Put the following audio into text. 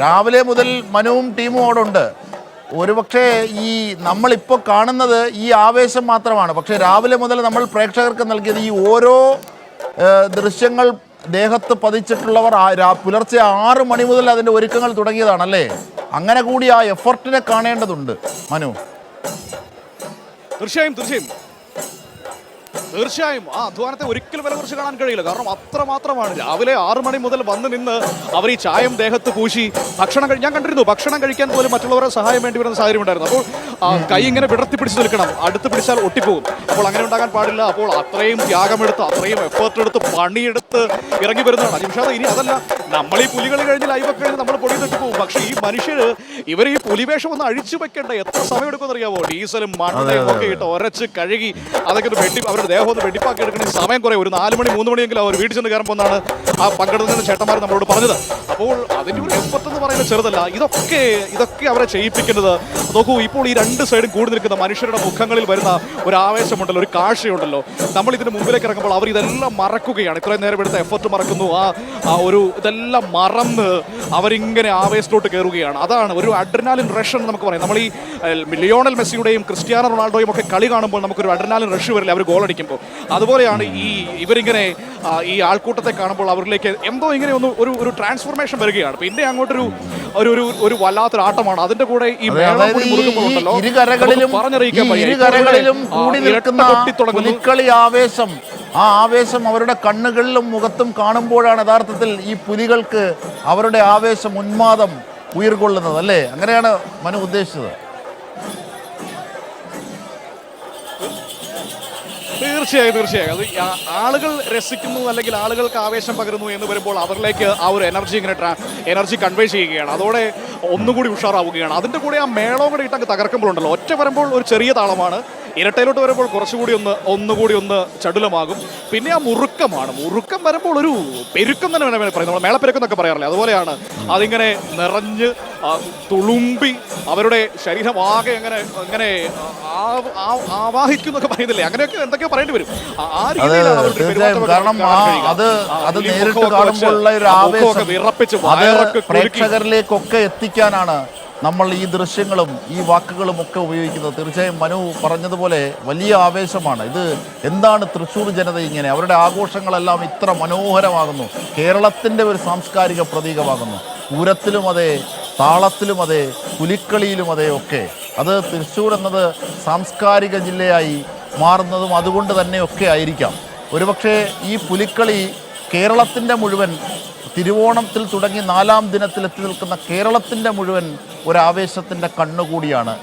രാവിലെ മുതൽ മനുവും ടീമും അവിടെ ഉണ്ട്. ഒരുപക്ഷെ ഈ നമ്മളിപ്പോൾ കാണുന്നത് ഈ ആവേശം മാത്രമാണ്. പക്ഷേ രാവിലെ മുതൽ നമ്മൾ പ്രേക്ഷകർക്ക് നൽകിയത് ഈ ഓരോ ദൃശ്യങ്ങൾ ദേഹത്ത് പതിച്ചിട്ടുള്ളവർ പുലർച്ചെ 6 മണി മുതൽ അതിൻ്റെ ഒരുക്കങ്ങൾ തുടങ്ങിയതാണല്ലേ. അങ്ങനെ കൂടി ആ എഫർട്ടിനെ കാണേണ്ടതുണ്ട് മനു. തീർച്ചയായും ആ അധ്വാനത്തെ ഒരിക്കലും വില കുറിച്ച് കാണാൻ കഴിയില്ല. കാരണം അത്രമാത്രമാണ്. രാവിലെ 6 മണി മുതൽ വന്ന് നിന്ന് അവർ ഈ ചായം ദേഹത്ത് പൂശി ഞാൻ കണ്ടിരുന്നു ഭക്ഷണം കഴിക്കാൻ പോലും മറ്റുള്ളവരുടെ സഹായം വേണ്ടി വരുന്ന സാഹചര്യം ഉണ്ടായിരുന്നു. അപ്പോൾ കൈ ഇങ്ങനെ വിടർത്തി പിടിച്ച് നിൽക്കണം, അടുത്ത് പിടിച്ചാൽ ഒട്ടിപ്പോകും. അപ്പോൾ അങ്ങനെ ഉണ്ടാകാൻ പാടില്ല. അപ്പോൾ അത്രയും ത്യാഗമെടുത്ത് അത്രയും എഫേർട്ട് എടുത്ത് പണിയെടുത്ത് ഇറങ്ങി വരുന്നതാണ് അജിംഷാദ്. ഇനി അതല്ല, നമ്മൾ ഈ പുലികളി കഴിഞ്ഞ് ലൈവൊക്കെ കഴിഞ്ഞ് നമ്മൾ പൊടി തട്ടി പോകും. പക്ഷേ ഈ മനുഷ്യർ ഇവർ ഈ പുലിവേഷം ഒന്ന് അഴിച്ചു വെക്കേണ്ട എത്ര സമയം എടുക്കുമെന്ന് അറിയാമോ? ഡീസലും മണ്ണയും ഒക്കെ ഇട്ട് ഒരച്ച് കഴുകി അതൊക്കെ വെട്ടി അവരുടെ ദേഹം ഒന്ന് വെടിപ്പാക്കി എടുക്കുന്ന സമയം കുറേ. ഒരു 4 മണി 3 മണിയെങ്കിലും അവർ വീട്ടിൽ ചെന്ന് കയറുമ്പോൾ എന്നാണ് ആ പങ്കെടുക്കുന്ന ചേട്ടന്മാർ നമ്മളോട് പറഞ്ഞത്. അപ്പോൾ അതിൻ്റെ ഒരു എഫർട്ട് എന്ന് പറയുന്നത് ചെറുതല്ല. ഇതൊക്കെ അവരെ ചെയ്യിപ്പിക്കുന്നത് നോക്കൂ. ഇപ്പോൾ ഈ 2 സൈഡും കൂടി നിൽക്കുന്ന മനുഷ്യരുടെ മുഖങ്ങളിൽ വരുന്ന ഒരു ആവേശമുണ്ടല്ലോ, ഒരു കാഴ്ചയുണ്ടല്ലോ. നമ്മൾ ഇതിന് മുമ്പിലേക്ക് ഇറങ്ങുമ്പോൾ അവർ ഇതെല്ലാം മറക്കുകയാണ്. ഇത്രയും നേരം എടുത്ത എഫർട്ട് മറക്കുന്നു. ഇതെല്ലാം മറന്ന് അവരിങ്ങനെ ആവേശത്തോട്ട് കയറുകയാണ്. അതാണ് ഒരു അഡ്രിനാലിൻ റഷ് എന്ന് നമുക്ക് പറയാം. നമ്മൾ ഈ ലിയോണൽ മെസ്സിയുടെയും ക്രിസ്ത്യാനോ റൊണാൾഡോയും ഒക്കെ കളി കാണുമ്പോൾ നമുക്കൊരു അഡ്രിനാലിൻ റഷ് വരില്ല അവർ ഗോൾ അടിക്കുമ്പോൾ. അതുപോലെയാണ് ഇവരിങ്ങനെ ഈ ആൾക്കൂട്ടത്തെ കാണുമ്പോൾ അവരിലേക്ക് എന്തോ ഇങ്ങനെ ഒരു ട്രാൻസ്ഫോർമേഷൻ വരികയാണ്. പിന്നെ അങ്ങോട്ടൊരു ഒരു വല്ലാത്തൊരു ആട്ടമാണ്. അതിന്റെ കൂടെ ഈ ആ ആവേശം അവരുടെ കണ്ണുകളിലും മുഖത്തും കാണുമ്പോഴാണ് യഥാർത്ഥത്തിൽ ഈ പുലികൾക്ക് അവരുടെ ആവേശം ഉന്മാദം ഉയർകൊള്ളുന്നത് അല്ലേ. അങ്ങനെയാണ് മനു ഉദ്ദേശിച്ചത്. തീർച്ചയായും അത് ആളുകൾ രസിക്കുന്നു അല്ലെങ്കിൽ ആളുകൾക്ക് ആവേശം പകരുന്നു എന്ന് വരുമ്പോൾ അവരിലേക്ക് ആ ഒരു എനർജി കൺവേ ചെയ്യുകയാണ്. അതോടെ ഒന്നുകൂടി ഉഷാറാവുകയാണ്. അതിൻ്റെ കൂടെ ആ മേളവും കൂടി ഇട്ടങ്ങ് തകർക്കുമ്പോഴുണ്ടല്ലോ, ഒറ്റ വരുമ്പോൾ ഒരു ചെറിയ താളമാണ്, ഇരട്ടയിലോട്ട് വരുമ്പോൾ കുറച്ചുകൂടി ഒന്നുകൂടി ചടുലമാകും. പിന്നെ ആ മുറുക്കം വരുമ്പോൾ ഒരു പെരുക്കം തന്നെ വേണം പറയും. നമ്മൾ മേളപ്പെരുക്കം എന്നൊക്കെ പറയാറില്ലേ, അതുപോലെയാണ്. അതിങ്ങനെ നിറഞ്ഞ് തുളുമ്പി അവരുടെ ശരീരം ആകെ അങ്ങനെ ആവാഹിക്കുന്നൊക്കെ പറയുന്നില്ലേ, അങ്ങനെയൊക്കെ എന്തൊക്കെയോ പറയേണ്ടി വരും. ആ പ്രേക്ഷകരിലേക്കൊക്കെ എത്തിക്കാനാണ് നമ്മൾ ഈ ദൃശ്യങ്ങളും ഈ വാക്കുകളും ഒക്കെ ഉപയോഗിക്കുന്നത്. തീർച്ചയായും മനു പറഞ്ഞതുപോലെ വലിയ ആവേശമാണ് ഇത്. എന്താണ് തൃശ്ശൂർ ജനത ഇങ്ങനെ, അവരുടെ ആഘോഷങ്ങളെല്ലാം ഇത്ര മനോഹരമാകുന്നു. കേരളത്തിൻ്റെ ഒരു സാംസ്കാരിക പ്രതീകമാകുന്നു. പൂരത്തിലും അതെ, താളത്തിലും അതെ, പുലിക്കളിയിലും അതെ ഒക്കെ. അത് തൃശ്ശൂർ എന്നത് സാംസ്കാരിക ജില്ലയായി മാറുന്നതും അതുകൊണ്ട് തന്നെയൊക്കെ ആയിരിക്കാം. ഒരുപക്ഷെ ഈ പുലിക്കളി കേരളത്തിൻ്റെ മുഴുവൻ, തിരുവോണത്തിൽ തുടങ്ങി 4ാം ദിനത്തിൽ എത്തി നിൽക്കുന്ന കേരളത്തിൻ്റെ മുഴുവൻ ഒരാവേശത്തിൻ്റെ കണ്ണുകൂടിയാണ്